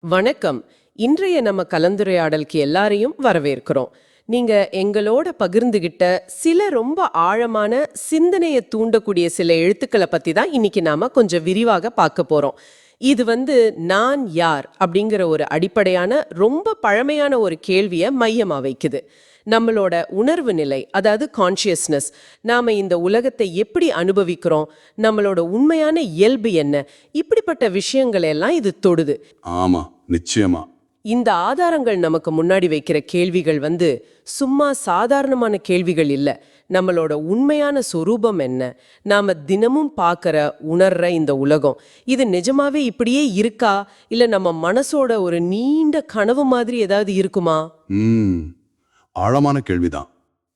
வணக்கம். இன்றைய நம்ம கலந்துரையாடலுக்கு எல்லாரையும் வரவேற்கிறோம். நீங்க எங்களோட பகிர்ந்துகிட்ட சில ரொம்ப ஆழமான சிந்தனையை தூண்டக்கூடிய சில எழுத்துக்களை பத்தி தான் இன்னைக்கு நாம கொஞ்சம் விரிவாக பார்க்க போறோம். இது நான் யார் அப்படிங்கிற ஒரு அடிப்படையான ரொம்ப பழமையான ஒரு கேள்வியை மையமா வைக்குது. நம்மளோட உணர்வு நிலை, அதாவது கான்ஷியஸ்னஸ், நாம இந்த உலகத்தை எப்படி அனுபவிக்கிறோம், நம்மளோட உண்மையான இயல்பு என்ன, இப்படிப்பட்ட விஷயங்களை எல்லாம் இது தொடுது. ஆமா, நிச்சயமா. இந்த ஆதாரங்கள் நமக்கு முன்னாடி வைக்கிற கேள்விகள் சும்மா சாதாரணமான கேள்விகள் இல்ல. நம்மளோட உண்மையான சொரூபம் என்ன, நாம தினமும் பார்க்கற உணர்ற இந்த உலகம் இது நிஜமாவே இப்படியே இருக்கா, இல்ல நம்ம மனசோட ஒரு நீண்ட கனவு மாதிரி ஏதாவது இருக்குமா? ஆழமான கேள்விதான்.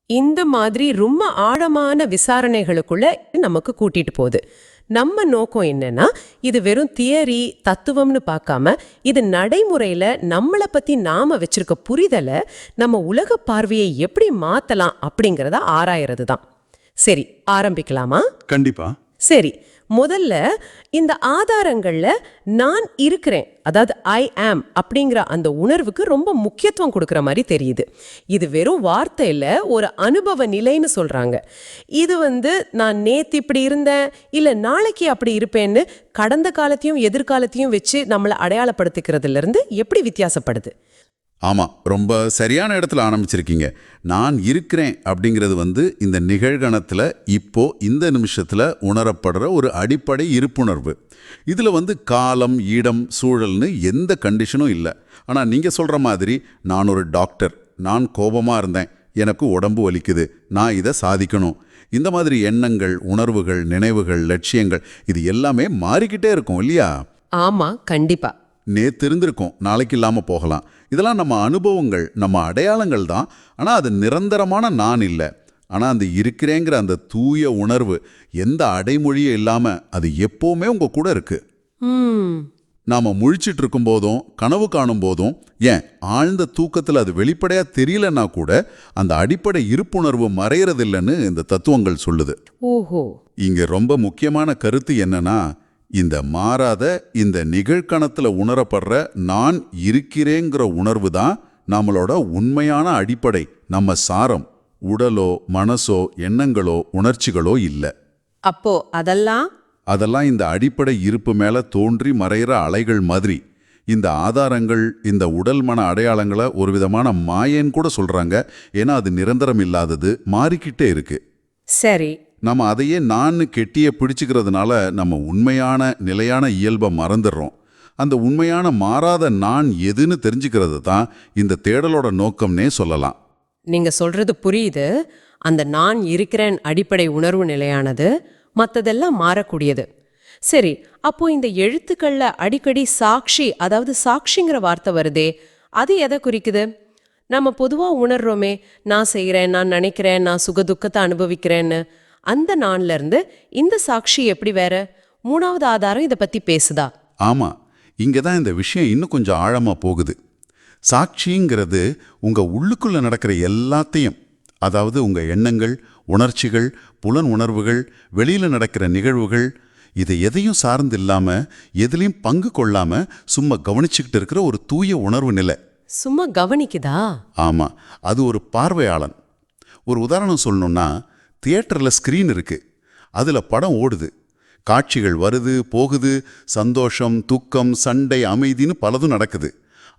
இந்த மாதிரி ரொம்ப ஆழமான விசாரணைகளுக்குள்ள நமக்கு கூட்டிட்டு போகுது. நம்ம நோக்கம் என்னன்னா, இது வெறும் தியரி தத்துவம்னு பார்க்காம, இது நடைமுறையில நம்மளை பத்தி நாம வச்சிருக்க புரிதலை, நம்ம உலக பார்வையை எப்படி மாத்தலாம் அப்படிங்கறத ஆராயறது தான். சரி, ஆரம்பிக்கலாமா? கண்டிப்பா. சரி, முதல்ல இந்த ஆதாரங்கள்ல நான் இருக்கிறேன், அதாவது ஐ ஆம் அப்படிங்கிற அந்த உணர்வுக்கு ரொம்ப முக்கியத்துவம் கொடுக்கிற மாதிரி தெரியுது. இது வெறும் வார்த்தையில ஒரு அனுபவ நிலைன்னு சொல்றாங்க. இது நான் நேத்து இப்படி இருந்தேன் இல்ல நாளைக்கு அப்படி இருப்பேன்னு கடந்த காலத்தையும் எதிர்காலத்தையும் வச்சு நம்மளை அடையாளப்படுத்திக்கிறதுல இருந்து எப்படி வித்தியாசப்படுது? ஆமா, ரொம்ப சரியான இடத்துல ஆரம்பிச்சிருக்கீங்க. நான் இருக்கிறேன் அப்படிங்கிறது இந்த நிகழ்கணத்துல இப்போ இந்த நிமிஷத்துல உணரப்படுற ஒரு அடிப்படை இருப்புணர்வு. இதுல காலம், இடம், சூழல்னு எந்த கண்டிஷனும் இல்லை. ஆனா நீங்க சொல்ற மாதிரி, நான் ஒரு டாக்டர், நான் கோபமா இருந்தேன், எனக்கு உடம்பு வலிக்குது, நான் இதை சாதிக்கணும், இந்த மாதிரி எண்ணங்கள், உணர்வுகள், நினைவுகள், லட்சியங்கள், இது எல்லாமே மாறிக்கிட்டே இருக்கும் இல்லையா? ஆமா, கண்டிப்பா. நேத்து இருந்திருக்கும், நாளைக்கு இல்லாம போகலாம். இதெல்லாம் நம்ம அனுபவங்கள், நம்ம அடையாளங்கள் தான். ஆனா அது நிரந்தரமான நான் இல்லை. ஆனா அந்த இருக்கிறேங்கிற அந்த தூய உணர்வு எந்த அடைமொழியும் இல்லாம அது எப்பவுமே உங்க கூட இருக்கு. நாம முழிச்சிட்டு இருக்கும் போதும், கனவு காணும் போதும், ஏன் ஆழ்ந்த தூக்கத்துல அது வெளிப்படையா தெரியலன்னா கூட அந்த அடிப்படை இருப்புணர்வு மறையறதில்லைன்னு இந்த தத்துவங்கள் சொல்லுது. ஓஹோ. இங்க ரொம்ப முக்கியமான கருத்து என்னன்னா, இந்த மாறாத இந்த நிகழ்கணத்துல உணரப்படுற நான் இருக்கிறேங்கிற உணர்வு தான் நம்மளோட உண்மையான அடிப்படை, நம்ம சாரம். உடலோ மனசோ எண்ணங்களோ உணர்ச்சிகளோ இல்லை. அப்போ அதெல்லாம் இந்த அடிப்படை இருப்பு மேல தோன்றி மறைகிற அலைகள் மாதிரி. இந்த ஆதாரங்கள் இந்த உடல் மன அடையாளங்களை ஒரு விதமான மாயன்னு கூட சொல்றாங்க. ஏன்னா அது நிரந்தரம் இல்லாதது, மாறிக்கிட்டே இருக்கு. சரி, நம்ம அதையே நான் கெட்டிய பிடிச்சுக்கிறதுனால நம்ம உண்மையான நிலையான இயல்பை மறந்துடுறோம். அந்த உண்மையான மாறாத நான் எதுன்னு தெரிஞ்சுக்கிறது தான் இந்த தேடலோட நோக்கம்னே சொல்லலாம். நீங்க சொல்றது புரியுது. அந்த நான் இருக்கிறேன் அடிப்படை உணர்வு நிலையானது, மற்றதெல்லாம் மாறக்கூடியது. சரி, அப்போ இந்த எழுத்துக்கள்ல அடிக்கடி சாட்சி, அதாவது சாட்சிங்கிற வார்த்தை வருதே, அது எதை குறிக்குது? நம்ம பொதுவா உணர்றோமே, நான் செய்கிறேன், நான் நினைக்கிறேன், நான் சுகதுக்கத்தை அனுபவிக்கிறேன்னு. அந்த நான்ல இருந்து இந்த சாட்சி எப்படி வேற? மூணாவது ஆதாரம் இதை பத்தி பேசுதா? ஆமா, இங்கதான் இந்த விஷயம் இன்னும் கொஞ்சம் ஆழமா போகுது. சாட்சிங்கிறது உங்க உள்ளுக்குள்ள நடக்கிற எல்லாத்தையும், அதாவது உங்க எண்ணங்கள், உணர்ச்சிகள், புலன் உணர்வுகள், வெளியில நடக்கிற நிகழ்வுகள், இதை எதையும் சார்ந்து இல்லாம, எதுலையும் பங்கு கொள்ளாம சும்மா கவனிச்சுக்கிட்டு இருக்கிற ஒரு தூய உணர்வு நிலை. சும்மா கவனிக்குதா? ஆமா, அது ஒரு பார்வையாளன். ஒரு உதாரணம் சொல்லணும்னா, தியேட்டர்ல ஸ்கிரீன் இருக்கு, அதுல படம் ஓடுது, காட்சிகள் வருது போகுது, சந்தோஷம், துக்கம், சண்டை, அமைதின்னு பலதும் நடக்குது.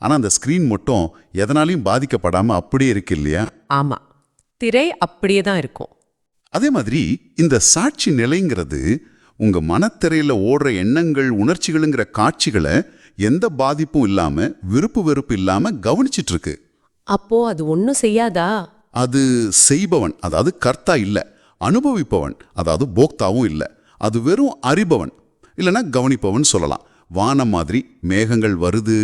ஆனா அந்த ஸ்கிரீன் மட்டும் எதனாலையும் பாதிக்கப்படாம அப்படியே இருக்கு இல்லையா? ஆமா, திரை அப்படியே தான் இருக்கும். அதே மாதிரி இந்த சாட்சி நிலைங்கிறது உங்க மனத்திரையில ஓடுற எண்ணங்கள், உணர்ச்சிகளுங்கிற காட்சிகளை எந்த பாதிப்பும் இல்லாம, விருப்பு வெறுப்பு இல்லாம கவனிச்சிட்டு இருக்கு. அப்போ அது ஒன்னும் செய்யாதா? அது செய்பவன், அதாவது கர்த்தா இல்ல. அனுபவிப்பவன், அதாவது போக்தாவும் இல்லை. அது வெறும் அறிபவன், இல்லைன்னா கவனிப்பவன் சொல்லலாம். வானம் மாதிரி மேகங்கள் வருது,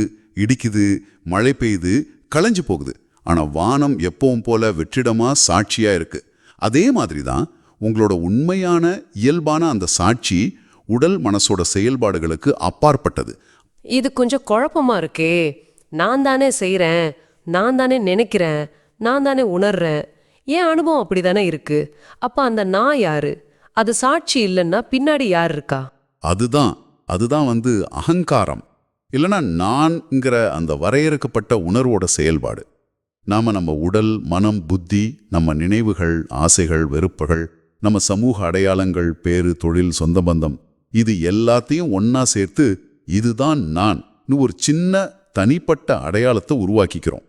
இடிக்குது, மழை பெய்யுது, களைஞ்சு போகுது. ஆனா வானம் எப்பவும் போல வெற்றிடமா சாட்சியா இருக்கு. அதே மாதிரி தான் உங்களோட உண்மையான இயல்பான அந்த சாட்சி உடல் மனசோட செயல்பாடுகளுக்கு அப்பாற்பட்டது. இது கொஞ்சம் குழப்பமா இருக்கே. நான் தானே செய்றேன், நான் தானே நினைக்கிறேன், நான் தானே உணர்றேன், என் அனுபவம் அப்படிதானே இருக்கு. அப்ப அந்த நான் யாரு? அது சாட்சி இல்லைன்னா பின்னாடி யார் இருக்கா? அதுதான் அகங்காரம். இல்லைன்னா நான்ங்கிற அந்த வரையறுக்கப்பட்ட உணர்வோட செயல்பாடு. நம்ம உடல், மனம், புத்தி, நம்ம நினைவுகள், ஆசைகள், வெறுப்புகள், நம்ம சமூக அடையாளங்கள், பேரு, தொழில், சொந்த பந்தம், இது எல்லாத்தையும் ஒன்னா சேர்த்து இதுதான் நான் ஒரு சின்ன தனிப்பட்ட அடையாளத்தை உருவாக்கிக்கிறோம்.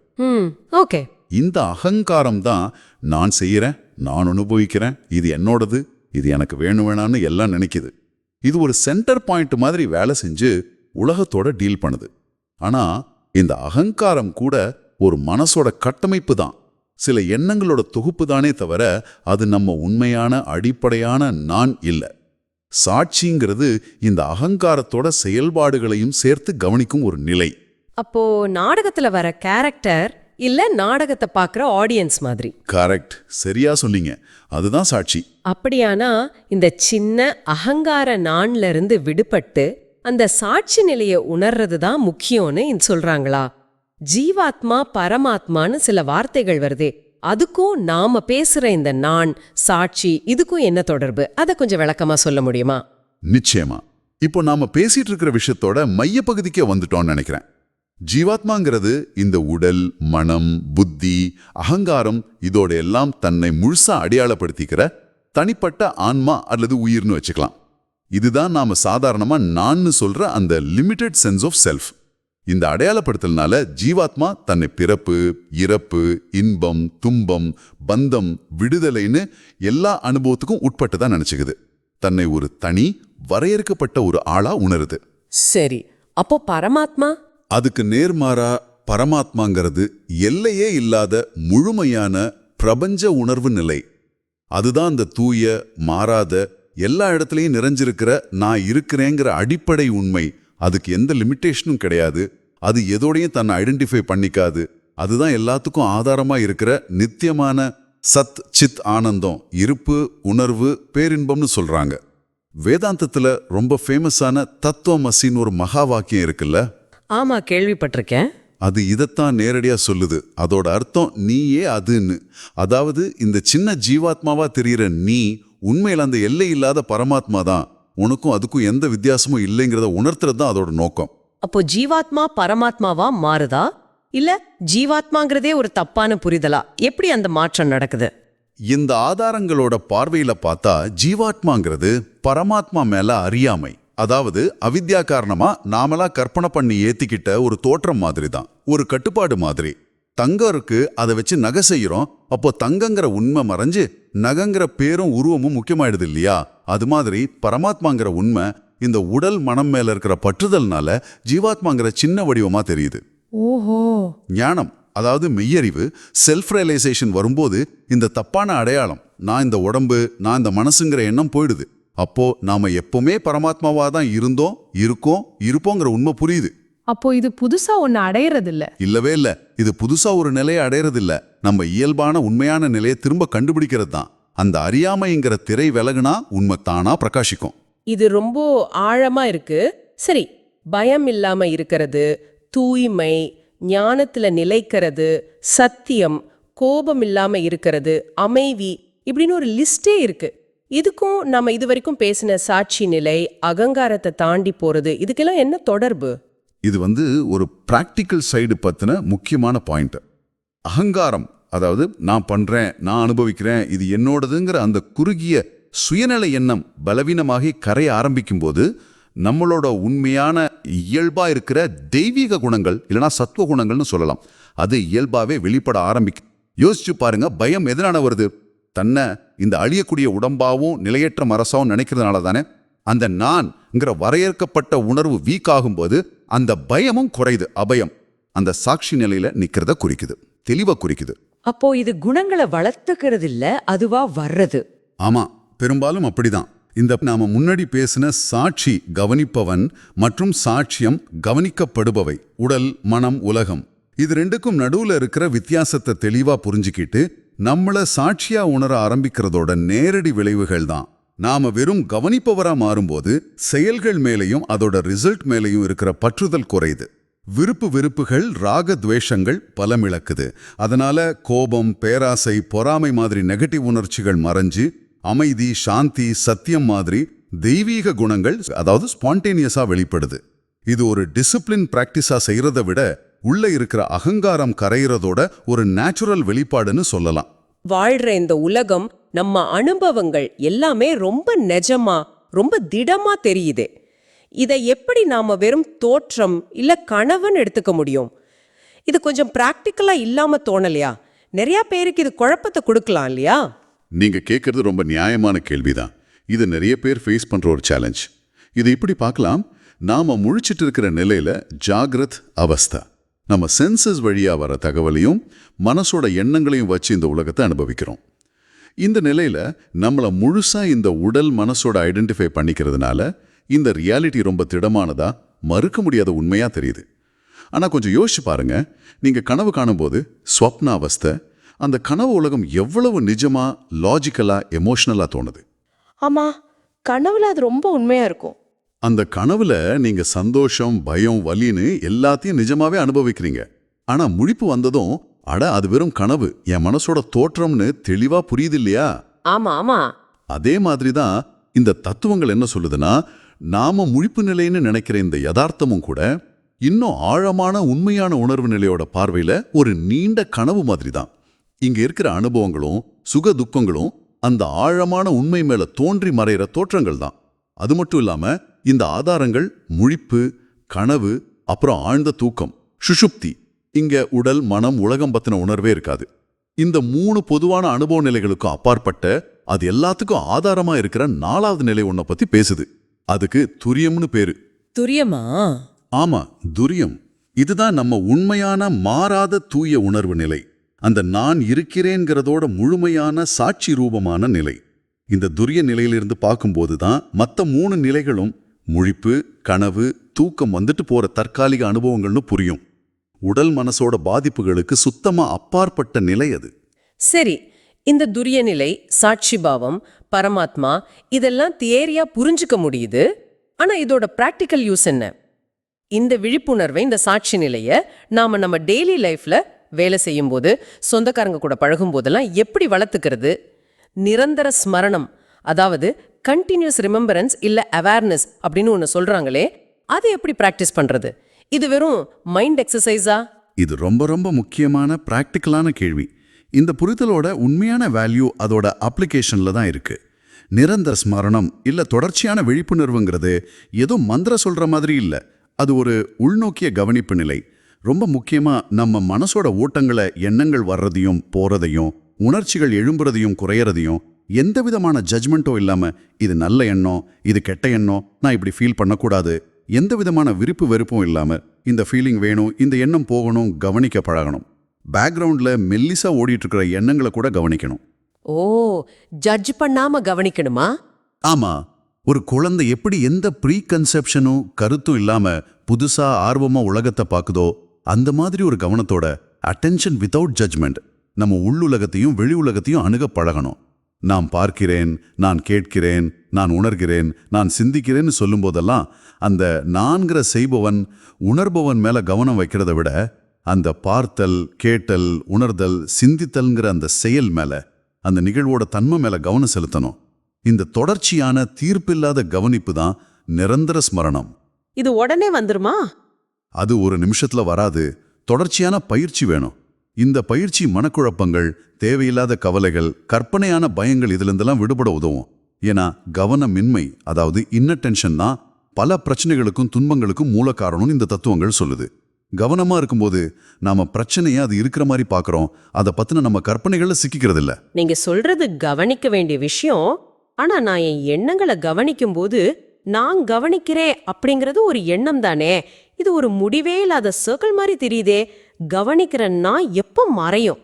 ஓகே. இந்த அகங்காரம் தான் நான் செய்யறேன், நான் அனுபவிக்கிறேன், இது என்னோடது, இது எனக்கு வேணும்னு எல்லாம் நினைக்குது. இது ஒரு சென்டர் பாயிண்ட் மாதிரி வேலை செஞ்சு உலகத்தோட டீல் பண்ணுது. ஆனா இந்த அகங்காரம் கூட ஒரு மனசோட கட்டமைப்பு தான், சில எண்ணங்களோட தொகுப்பு தானே தவிர அது நம்ம உண்மையான அடிப்படையான நான் இல்லை. சாட்சிங்கிறது இந்த அகங்காரத்தோட செயல்பாடுகளையும் சேர்த்து கவனிக்கும் ஒரு நிலை. அப்போ நாடகத்துல வர கேரக்டர் இல்ல நாடகத்தை பார்க்குற ஆடியன்ஸ் மாதிரி. கரெக்ட், சரியா சொன்னீங்க. அதுதான் சாட்சி. அப்படியானா இந்த சின்ன அகங்கார நான்ல இருந்து விடுபட்டு அந்த சாட்சி நிலையை உணர்றது தான் முக்கியம்னு சொல்றாங்களா? ஜீவாத்மா பரமாத்மான்னு சில வார்த்தைகள் வருதே, அதுக்கும் நாம பேசுற இந்த நான் சாட்சி இதுக்கும் என்ன தொடர்பு? அதை கொஞ்சம் விளக்கமா சொல்ல முடியுமா? நிச்சயமா. இப்போ நாம பேசிட்டு இருக்கிற விஷயத்தோட மையப்பகுதிக்கே வந்துட்டோம்னு நினைக்கிறேன். ஜீவாத்மாங்கிறது இந்த உடல், மனம், புத்தி, அகங்காரம் இதோட எல்லாம் தன்னை முழுசா அடையாளப்படுத்திக்கிற தனிப்பட்ட ஆன்மா அல்லது உயிர்னு வச்சுக்கலாம். இதுதான் நாம சாதாரணமா நான்னு சொல்ற அந்த லிமிடெட் சென்ஸ் ஆஃப் செல்ஃப். இந்த அடையாளப்படுத்தல்னால ஜீவாத்மா தன்னை பிறப்பு, இறப்பு, இன்பம், துன்பம், பந்தம், விடுதலைன்னு எல்லா அனுபவத்துக்கும் உட்பட்டுதான் நினைச்சுக்குது. தன்னை ஒரு தனி வரையறுக்கப்பட்ட ஒரு ஆளா உணருது. சரி, அப்போ பரமாத்மா? அதுக்கு நேர்மாறா பரமாத்மாங்கிறது எல்லையே இல்லாத முழுமையான பிரபஞ்ச உணர்வு நிலை. அதுதான் அந்த தூய, மாறாத, எல்லா இடத்துலையும் நிறைஞ்சிருக்கிற நான் இருக்கிறேங்கிற அடிப்படை உண்மை. அதுக்கு எந்த லிமிட்டேஷனும் கிடையாது. அது எதோடையும் தன்னை ஐடென்டிஃபை பண்ணிக்காது. அதுதான் எல்லாத்துக்கும் ஆதாரமா இருக்கிற நித்தியமான சத் சித் ஆனந்தம், இருப்பு, உணர்வு, பேரின்பம்னு சொல்றாங்க. வேதாந்தத்துல ரொம்ப ஃபேமஸான தத்துவமசின்னு ஒரு மகா வாக்கியம் இருக்குல்ல? ஆமா, கேள்விப்பட்டிருக்கேன். அது இதைத்தான் நேரடியா சொல்லுது. அதோட அர்த்தம் நீயே அதுன்னு. அதாவது இந்த சின்ன ஜீவாத்மாவா தெரிகிற நீ உண்மையில அந்த எல்லை இல்லாத பரமாத்மா தான். உனக்கும் அதுக்கும் எந்த வித்தியாசமும் இல்லைங்கிறத உணர்த்துறது தான் அதோட நோக்கம். அப்போ ஜீவாத்மா பரமாத்மாவா மாறுதா, இல்ல ஜீவாத்மாங்கிறதே ஒரு தப்பான புரிதலா? எப்படி அந்த மாற்றம் நடக்குது? இந்த ஆதாரங்களோட பார்வையில பார்த்தா ஜீவாத்மாங்கிறது பரமாத்மா மேல அறியாமை, அதாவது அவித்யா காரணமா நாமளா கற்பனை பண்ணி ஏத்திக்கிட்ட ஒரு தோற்றம் மாதிரி தான், ஒரு கட்டுப்பாடு மாதிரி. தங்கம் இருக்கு, அதை வச்சு நகை செய்யறோம். அப்போ தங்கங்கிற உண்மை மறைஞ்சு நகைங்கிற பேரும் உருவமும் முக்கியமாயிடுது இல்லையா? அது மாதிரி பரமாத்மாங்கிற உண்மை இந்த உடல் மனம் மேல இருக்கிற பற்றுதல்னால ஜீவாத்மாங்கிற சின்ன வடிவமா தெரியுது. ஓஹோ. ஞானம், அதாவது மெய்யறிவு, செல்ஃப் ரியலைசேஷன் வரும்போது இந்த தப்பான அடையாளம், நான் இந்த உடம்பு, நான் இந்த மனசுங்கிற எண்ணம் போயிடுது. அப்போ நாம எப்பவுமே பரமாத்மாவா தான் இருந்தோம், இருக்கோம், இருப்போங்கிற உண்மை புரியுது. அப்போ இது புதுசா ஒன்னு அடையறது இல்ல? இல்லவே இல்ல. இது புதுசா ஒரு நிலையை அடையறது இல்ல. நம்ம இயல்பான உண்மையான நிலையை திரும்ப கண்டுபிடிக்கிறது தான். அந்த அறியாமைங்கிற திரை விலகுனா உண்மை தானா பிரகாசிக்கும். இது ரொம்ப ஆழமா இருக்கு. சரி, பயம் இல்லாம இருக்கிறது, தூய்மை, ஞானத்துல நிலைக்கிறது, சத்தியம், கோபம் இல்லாம இருக்கிறது, அமைதி, இப்படின்னு ஒரு லிஸ்டே இருக்கு. இதுக்கும் நம்ம இது வரைக்கும் பேசின சாட்சி நிலை, அகங்காரத்தை தாண்டி போறது, இதுக்கெல்லாம் என்ன தொடர்பு? இது ஒரு பிராக்டிக்கல் சைடு பத்தின முக்கியமான பாயிண்ட். அகங்காரம், அதாவது நான் பண்றேன், நான் அனுபவிக்கிறேன், இது என்னோடதுங்கிற அந்த குறுகிய சுயநல எண்ணம் பலவீனமாகி கரைய ஆரம்பிக்கும் போது நம்மளோட உண்மையான இயல்பா இருக்கிற தெய்வீக குணங்கள், இல்லைனா சத்துவ குணங்கள்னு சொல்லலாம், அது இயல்பாவே வெளிப்பட ஆரம்பிக்கும். யோசிச்சு பாருங்க, பயம் எதனால வருது? தன்னை இந்த அழியக்கூடிய உடம்பாவும் நிலையற்ற மரசாவும் நினைக்கிறதுனால தானே. அந்த நான்ங்கிற வரையறுக்கப்பட்ட உணர்வு வீக் ஆகும்போது அந்த பயமும் குறையுது. அபயம் அந்த சாட்சி நிலையில நிக்கிறத குறிக்குது, தெளிவா குறிக்குது. அப்போ இது குணங்களை வளர்த்துக்கிறது இல்ல, அதுவா வர்றது. ஆமா, பெரும்பாலும் அப்படிதான். இந்த நாம முன்னாடி பேசின சாட்சி கவனிப்பவன் மற்றும் சாட்சியம் கவனிக்கப்படுபவை, உடல், மனம், உலகம், இது ரெண்டுக்கும் நடுவுல இருக்கிற வித்தியாசத்தை தெளிவா புரிஞ்சுக்கிட்டு நம்மள சாட்சியா உணர ஆரம்பிக்கிறதோட நேரடி விளைவுகள் தான். நாம வெறும் கவனிப்பவரா மாறும்போது செயல்கள் மேலையும் அதோட ரிசல்ட் மேலையும் இருக்கிற பற்றுதல் குறையுது. விருப்பு வெறுப்புகள், ராக துவேஷங்கள் பலமிழக்குது. அதனால கோபம், பேராசை, பொறாமை மாதிரி நெகட்டிவ் உணர்ச்சிகள் மறைஞ்சு அமைதி, சாந்தி, சத்தியம் மாதிரி தெய்வீக குணங்கள், அதாவது ஸ்பான்டேனியஸா வெளிப்படுது. இது ஒரு டிசிப்ளின் பிராக்டிஸா செய்யறதை விட உள்ள இருக்கிற அகங்காரம் கரையிறதோட ஒரு நேச்சுரல் வெளிப்பாடுன்னு சொல்லலாம். வாழ்ற இந்த உலகம், நம்ம அனுபவங்கள் எல்லாமே ரொம்ப நிஜமா, ரொம்ப திடமா தெரியுதே. இதை எப்படி நாம வெறும் தோற்றம் இல்ல கனவுன்னு எடுத்துக்க முடியும்? இது கொஞ்சம் பிராக்டிக்கலா இல்லாம தோணலையா? நிறைய பேருக்கு இது குழப்பத்தை கொடுக்கலாம் இல்லையா? நீங்க கேட்கறது ரொம்ப நியாயமான கேள்விதான். இது நிறைய பேர் ஃபேஸ் பண்ற ஒரு சேலஞ்ச். இது இப்படி பார்க்கலாம், நாம முழிச்சிட்டு இருக்கிற நிலையில ஜாகிரத் அவஸ்தா. நம்ம சென்சஸ் வழியா வர தகவலையும் மனசோட எண்ணங்களையும் வச்சு இந்த உலகத்தை அனுபவிக்கிறோம். இந்த நிலையில நம்மள முழுசா இந்த உடல் மனசோட ஐடென்டிஃபை பண்ணிக்கிறதுனால இந்த ரியாலிட்டி ரொம்ப திடமானதா, மறுக்க முடியாத உண்மையா தெரியுது. ஆனா கொஞ்சம் யோசிச்சு பாருங்க, நீங்க கனவு காணும்போது ஸ்வப்ன அவஸ்தை, அந்த கனவு உலகம் எவ்வளவு நிஜமா, லாஜிக்கலா, எமோஷனலா தோணுது. ஆமா, கனவுல அது ரொம்ப உண்மையா இருக்கும். அந்த கனவுல நீங்க சந்தோஷம், பயம், வலின்னு எல்லாத்தையும் நிஜமாவே அனுபவிக்கிறீங்க. ஆனா முழிப்பு வந்ததும், அட அது வெறும் கனவு, என் மனசோட தோற்றம்னு தெளிவா புரியுது இல்லையா? ஆமா ஆமா. அதே மாதிரி தான் இந்த தத்துவங்கள் என்ன சொல்லுதுன்னா, நாம முழிப்பு நிலைன்னு நினைக்கிற இந்த யதார்த்தமும் கூட இன்னும் ஆழமான உண்மையான உணர்வு நிலையோட பார்வையில ஒரு நீண்ட கனவு மாதிரி தான். இங்க இருக்கிற அனுபவங்களும் சுக துக்கங்களும் அந்த ஆழமான உண்மை மேல தோன்றி மறைகிற தோற்றங்கள் தான். அது மட்டும் இல்லாம இந்த ஆதாரங்கள் முழிப்பு, கனவு, அப்புறம் ஆழ்ந்த தூக்கம், சுஷுப்தி, இங்க உடல், மனம், உலகம் பத்தின உணர்வே இருக்காது. இந்த 3 பொதுவான அனுபவ நிலைகளுக்கும் அப்பாற்பட்ட, அது எல்லாத்துக்கும் ஆதாரமா இருக்கிற 4வது நிலை ஒன்ன பத்தி பேசுது. அதுக்கு துரியம்னு பேரு. துரியமா? ஆமா, துரியம். இதுதான் நம்ம உண்மையான மாறாத தூய உணர்வு நிலை. அந்த நான் இருக்கிறேங்கிறதோட முழுமையான சாட்சி ரூபமான நிலை. இந்த துரிய நிலையிலிருந்து பார்க்கும்போது தான் மற்ற 3 நிலைகளும் முழிப்பு, கனவு, தூக்கம் வந்துட்டு போற தற்காலிக அனுபவங்கள்னு புரியும். உடல் மனசோட பாதிப்புகளுக்கு சுத்தமா அப்பாற்பட்ட நிலை அது. சரி, இந்த துரிய நிலை, சாட்சி பாவம், பரமாத்மா, இதெல்லாம் தியரியா புரிஞ்சுக்க முடியுது. ஆனா இதோட பிராக்டிக்கல் யூஸ் என்ன? இந்த விழிப்புணர்வை, இந்த சாட்சி நிலைய நாம நம்ம டெய்லி லைஃப்ல வேலை செய்யும் போது, சொந்தக்காரங்க கூட பழகும் போதெல்லாம் எப்படி வளர்த்துக்கிறது? நிரந்தர ஸ்மரணம், அதாவது கண்டினியூஸ் ரிமெம்பரன்ஸ் இல்ல அவேர்னஸ் அப்படின்னு ஒன்று சொல்றாங்களே, அதை எப்படி பிராக்டிஸ் பண்றது? இது வெறும் மைண்ட் எக்ஸசைஸா? இது ரொம்ப ரொம்ப முக்கியமான பிராக்டிக்கலான கேள்வி. இந்த புரிதலோட உண்மையான வேல்யூ அதோட அப்ளிகேஷன்ல தான் இருக்கு. நிரந்தர ஸ்மரணம் இல்ல தொடர்ச்சியான விழிப்புணர்வுங்கிறது ஏதோ மந்திர சொல்ற மாதிரி இல்ல. அது ஒரு உள்நோக்கிய கவனிப்பு நிலை. ரொம்ப முக்கியமா நம்ம மனசோட ஓட்டங்களை, எண்ணங்கள் வர்றதையும் போறதையும், உணர்ச்சிகள் எழும்புறதையும் குறையறதையும் எந்த விதமான ஜட்ஜ்மெண்ட்டோ இல்லாம, இது நல்ல எண்ணம், இது கெட்ட எண்ணம், நான் இப்படி ஃபீல் பண்ணக்கூடாது, எந்த விதமான விருப்பு வெறுப்பும் இல்லாம இந்த ஃபீலிங் வேணும், இந்த எண்ணம் போகணும், கவனிக்க பழகணும். பேக்ரவுண்ட்ல மெல்லிசா ஓடிட்டு இருக்கிற எண்ணங்களை கூட கவனிக்கணும். ஓ, ஜட்ஜ் பண்ணாம கவனிக்கணுமா? ஆமா, ஒரு குழந்தை எப்படி எந்த ப்ரீ கன்செப்ஷனும் கருத்தும் இல்லாம புதுசா ஆர்வமா உலகத்தை பார்க்குதோ, அந்த மாதிரி ஒரு கவனத்தோட அட்டென்ஷன் வித்தவுட் ஜட்ஜ்மெண்ட் நம்ம உள்ளுலகத்தையும் வெளி உலகத்தையும் அணுக பழகணும். நான் பார்க்கிறேன், நான் கேட்கிறேன், நான் உணர்கிறேன், நான் சிந்திக்கிறேன்னு சொல்லும் போதெல்லாம் அந்த நான்கிற செய்பவன், உணர்பவன் மேல கவனம் வைக்கிறத விட அந்த பார்த்தல், கேட்டல், உணர்தல், சிந்தித்தல்ங்கிற அந்த செயல் மேல, அந்த நிகழ்வோட தன்மை மேல கவனம் செலுத்தணும். இந்த தொடர்ச்சியான தீர்ப்பில்லாத கவனிப்பு தான் நிரந்தர ஸ்மரணம். இது உடனே வந்துருமா? அது ஒரு நிமிஷத்துல வராது. தொடர்ச்சியான பயிற்சி வேணும். இந்த பயிற்சி மனக்குழப்பங்கள், தேவையில்லாத கவலைகள், கற்பனையான பயங்கள் இதிலிருந்தெல்லாம் விடுபட உதவும். ஏன்னா கவனமின்மை, அதாவது இன்னட்டென்ஷன் தான் பல பிரச்சனைகளுக்கும் துன்பங்களுக்கும் மூல காரணம்னு இந்த தத்துவங்கள் சொல்லுது. கவனமா இருக்கும்போது நாம பிரச்சனையை அது இருக்கிற மாதிரி பார்க்கறோம். அதை பத்தின நம்ம கற்பனைகள்ல சிக்கிக்கிறது இல்ல. நீங்க சொல்றது கவனிக்க வேண்டிய விஷயம். ஆனா நான் என் எண்ணங்களை கவனிக்கும் போது, நான் கவனிக்கிறேன் அப்படிங்கிறது ஒரு எண்ணம் தானே. இது ஒரு முடிவே இல்லாத சர்க்கிள் மாதிரி தெரியுதே. கவனிக்கிற நான் எப்ப மறையும்?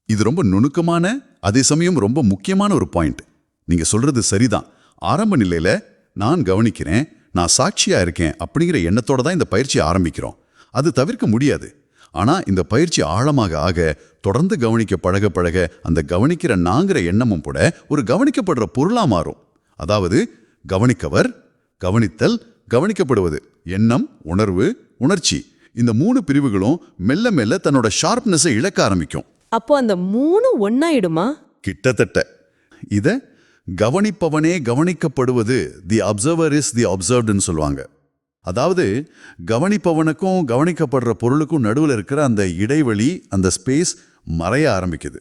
இது ரொம்ப நுணுக்கமான, அதே சமயம் ரொம்ப முக்கியமான ஒரு பாயிண்ட். நீங்க சொல்றது சரிதான். ஆரம்ப நிலையில நான் கவனிக்கிறேன், நான் சாட்சியா இருக்கேன் அப்படிங்கிற எண்ணத்தோட தான் இந்த பயிற்சி ஆரம்பிக்கிறோம். அது தவிர்க்க முடியாது. ஆனா இந்த பயிற்சி ஆழமாக ஆக, தொடர்ந்து கவனிக்க பழக பழக அந்த கவனிக்கிற நாங்கிற எண்ணமும் கூட ஒரு கவனிக்கப்படுற பொருளா மாறும். அதாவது கவனிக்கவர், கவனித்தல், கவனிக்கப்படுவது, எண்ணம், உணர்வு, உணர்ச்சி, இந்த 3 பிரிவுகளும் மெல்ல மெல்ல தன்னோட ஷார்ப்னஸை இழக்க ஆரம்பிக்கும். அப்போ அந்த 3 ஒன்னாயிடுமா? கிட்டத்தட்ட. இத கவனிப்பவனே கவனிக்கப்படுவது, தி அப்சர்வர் இஸ் தி அப்சர்வ்டுன்னு சொல்லுவாங்க. அதாவது கவனிப்பவனுக்கும் கவனிக்கப்படுற பொருளுக்கும் நடுவில் இருக்கிற அந்த இடைவெளி, அந்த ஸ்பேஸ் மறைய ஆரம்பிக்குது.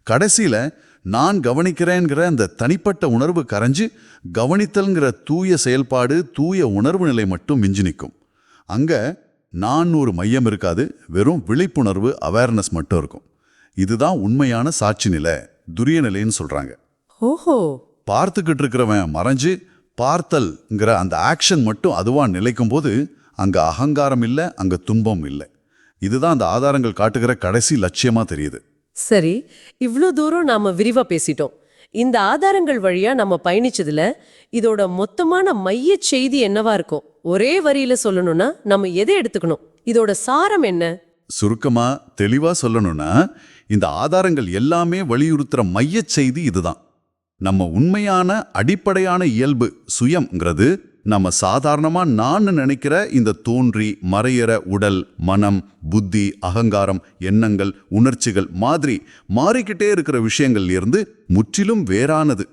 கடைசியில் நான் கவனிக்கிறேங்கிற அந்த தனிப்பட்ட உணர்வு கரைஞ்சு கவனித்தல்ங்கிற தூய செயல்பாடு, தூய உணர்வு நிலை மட்டும் மிஞ்சி நிற்கும். அங்கே நான் ஒரு மையம் இருக்காது, வெறும் விழிப்புணர்வு, அவேர்னஸ் மட்டும் இருக்கும். இதுதான் உண்மையான சாட்சி நிலை, துரிய நிலைன்னு சொல்கிறாங்க. ஓஹோ. பார்த்துக்கிட்டு இருக்கிறவன் மறைஞ்சு பார்த்தல்ங்கிற அந்த ஆக்ஷன் மட்டும் அதுவாக நிலைக்கும் போது அங்கே அகங்காரம் இல்லை, அங்கே துன்பம் இல்லை. இதுதான் அந்த ஆதாரங்கள் காட்டுகிற கடைசி லட்சியமாக தெரியுது. சரி, இவ்ளோ தூரம் நாம விரிவா பேசிட்டோம். இந்த ஆதாரங்கள் வழியா நம்ம பயணிச்சதுல இதோட மொத்தமான மையச் செய்தி என்னவா இருக்கும்? ஒரே வரியில சொல்லணும்னா நம்ம எதை எடுத்துக்கணும்? இதோட சாரம் என்ன? சுருக்கமா தெளிவா சொல்லணும்னா, இந்த ஆதாரங்கள் எல்லாமே வலியுறுத்துற மையச் செய்தி இதுதான். நம்ம உண்மையான அடிப்படையான இயல்பு சுயம்ங்கிறது நம்ம சாதாரணமா நான் நினைக்கிற இந்த தோன்றி மறையிற உடல், மனம், புத்தி, அகங்காரம், எண்ணங்கள், உணர்ச்சிகள் மாதிரி மாறிக்கிட்டே இருக்கிற விஷயங்கள்ல இருந்து முற்றிலும் வேறானது.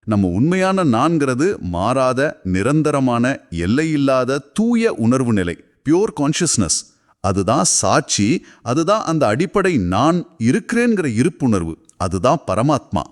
நம்ம உண்மையான நான்கிறது மாறாத, நிரந்தரமான, எல்லையில்லாத தூய உணர்வு நிலை, பியூர் கான்ஷியஸ்னஸ். அதுதான் சாட்சி, அதுதான் அந்த அடிப்படை நான் இருக்கிறேங்கிற இருப்புணர்வு, அதுதான் பரமாத்மா.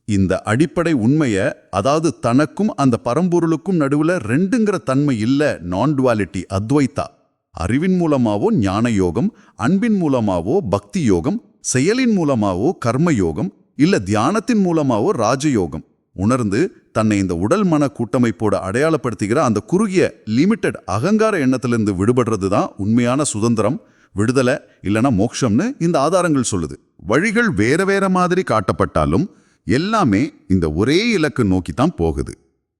இந்த அடிப்படை உண்மைய, அதாவது தனக்கும் அந்த பரம்பொருளுக்கும் நடுவுல ரெண்டுங்கிற தன்மை இல்ல, நான் டுவாலிட்டி, அத்வைத்தா, அறிவின் மூலமாவோ ஞான யோகம், அன்பின் மூலமாவோ பக்தி யோகம், செயலின் மூலமாவோ கர்ம யோகம், இல்ல தியானத்தின் மூலமாவோ ராஜயோகம் உணர்ந்து தன்னை இந்த உடல் மன கூட்டமைப்போட அடையாளப்படுத்துகிற அந்த குறுகிய லிமிட்டட் அகங்கார எண்ணத்திலிருந்து விடுபடுறது தான் உண்மையான சுதந்திரம், விடுதலை, இல்லைன்னா மோட்சம்னு இந்த ஆதாரங்கள் சொல்லுது. வழிகள் வேற வேற மாதிரி காட்டப்பட்டாலும் எல்லாமே இந்த ஒரே இலக்கு நோக்கி தான் போகுது.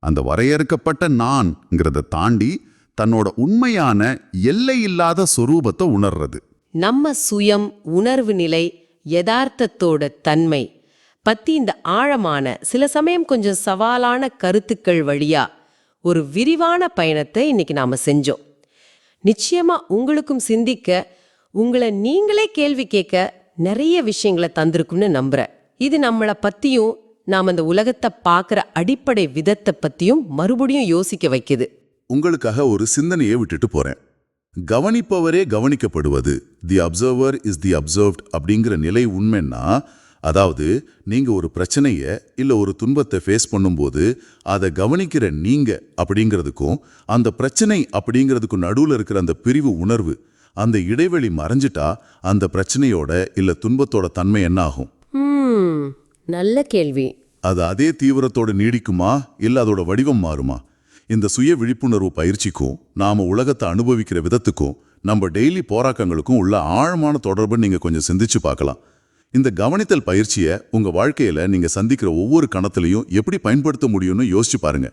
அந்த வரையறுக்கப்பட்ட நான்ங்கிறத தாண்டி தன்னோட உண்மையான எல்லையில்லாத சொரூபத்தை உணர்றது. நம்ம சுயம், உணர்வு நிலை, யதார்த்தத்தோட தன்மை பத்தி இந்த ஆழமான, சில சமயம் கொஞ்சம் சவாலான கருத்துக்கள் வழியா ஒரு விரிவான பயணத்தை இன்னைக்கு நாம செஞ்சோம். நிச்சயமா உங்களுக்கும் சிந்திக்க, உங்களை நீங்களே கேள்வி கேட்க நிறைய விஷயங்களை தந்திருக்கும்னு நம்புறேன். இது நம்மளை பத்தியும் நாம் அந்த உலகத்தை பார்க்குற அடிப்படை விதத்தை பத்தியும் மறுபடியும் யோசிக்க வைக்குது. உங்களுக்காக ஒரு சிந்தனையை விட்டுட்டு போறேன். கவனிப்பவரே கவனிக்கப்படுவது, the observer is the observed அப்படிங்கிற நிலை உண்மைன்னா, அதாவது நீங்க ஒரு பிரச்சனைய இல்ல ஒரு துன்பத்தை ஃபேஸ் பண்ணும்போது அதை கவனிக்கிற நீங்க அப்படிங்கிறதுக்கும் அந்த பிரச்சனை அப்படிங்கிறதுக்கும் நடுவில் இருக்கிற அந்த பிரிவு உணர்வு, அந்த இடைவெளி மறைஞ்சிட்டா அந்த பிரச்சனையோட இல்ல துன்பத்தோட தன்மை என்ன ஆகும்? நல்ல கேள்வி. அது அதே தீவிரத்தோட நீடிக்குமா இல்ல அதோட வடிவம் மாறுமா? இந்த சுய விழிப்புணர்வு பயிற்சிக்கும் நாம உலகத்தை அனுபவிக்கிற விதத்துக்கும் நம்ம டெய்லி போராட்டங்களுக்கும் உள்ள ஆழமான தொடர்பு நீங்க கொஞ்சம் சிந்திச்சு பார்க்கலாம். இந்த கவனித்தல் பயிற்சியை உங்க வாழ்க்கையில நீங்க சந்திக்கிற ஒவ்வொரு கணத்திலையும் எப்படி பயன்படுத்த முடியும்னு யோசிச்சு பாருங்க.